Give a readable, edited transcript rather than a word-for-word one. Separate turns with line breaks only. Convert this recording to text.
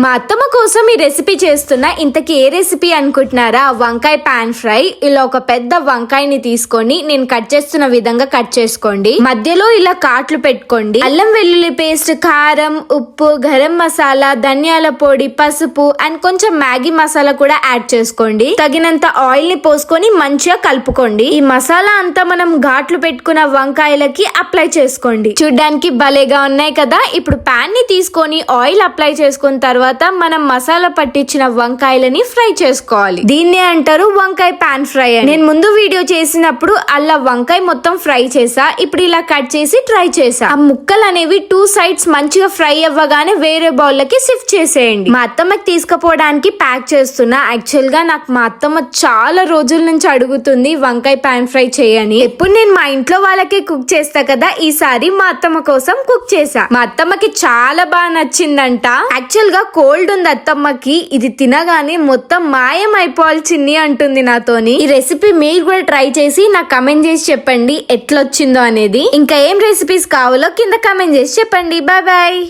మా అత్తమ్మ కోసం ఈ రెసిపీ చేస్తున్నా. ఇంతకీ ఏ రెసిపీ అనుకుంటున్నారా? వంకాయ పాన్ ఫ్రై. ఇలా ఒక పెద్ద వంకాయని తీసుకొని నేను కట్ చేస్తున్న విధంగా కట్ చేసుకోండి. మధ్యలో ఇలా కాట్లు పెట్టుకోండి. అల్లం వెల్లుల్లి పేస్ట్, కారం, ఉప్పు, గరం మసాలా, ధనియాల పొడి, పసుపు అండ్ కొంచెం మ్యాగీ మసాలా కూడా యాడ్ చేసుకోండి. తగినంత ఆయిల్ ని పోసుకొని మంచిగా కలుపుకోండి. ఈ మసాలా అంతా మనం ఘాట్లు పెట్టుకున్న వంకాయలకి అప్లై చేసుకోండి. చూడ్డానికి భలేగా ఉన్నాయి కదా. ఇప్పుడు పాన్ ని తీసుకొని ఆయిల్ అప్లై చేసుకున్న తర్వాత మనం మసాలా పట్టించిన వంకాయలని ఫ్రై చేసుకోవాలి. దీన్నే అంటారు వంకాయ పాన్ ఫ్రై అని. నేను ముందు వీడియో చేసినప్పుడు అలా వంకాయ మొత్తం ఫ్రై చేసా. ఇప్పుడు ఇలా కట్ చేసి ట్రై చేసా. ఆ ముక్కలు అనేవి 2 సైడ్స్ మంచిగా ఫ్రై అవ్వగానే వేరే బౌల్ లకి షిఫ్ట్ చేసేయండి. మా అత్తమ్మకి తీసుకుపోవడానికి ప్యాక్ చేస్తున్నా. యాక్చువల్ గా నాకు మా అత్తమ్మ చాలా రోజుల నుంచి అడుగుతుంది వంకాయ పాన్ ఫ్రై చేయని. ఎప్పుడు నేను మా ఇంట్లో వాళ్ళకి కుక్ చేస్తా కదా, ఈసారి మా అత్తమ్మ కోసం కుక్ చేసా. మా అత్తమ్మకి చాలా బాగా నచ్చిందంట. యాక్చువల్ గా కోల్డ్ ఉంది అత్తమ్మకి. ఇది తినగానే మొత్తం మాయం అయిపోవాలి చిన్ని అంటుంది నాతోని. ఈ రెసిపీ మీరు కూడా ట్రై చేసి నాకు కమెంట్ చేసి చెప్పండి ఎట్లొచ్చిందో అనేది. ఇంకా ఏం రెసిపీస్ కావాలో కింద కమెంట్ చేసి చెప్పండి. Bye bye.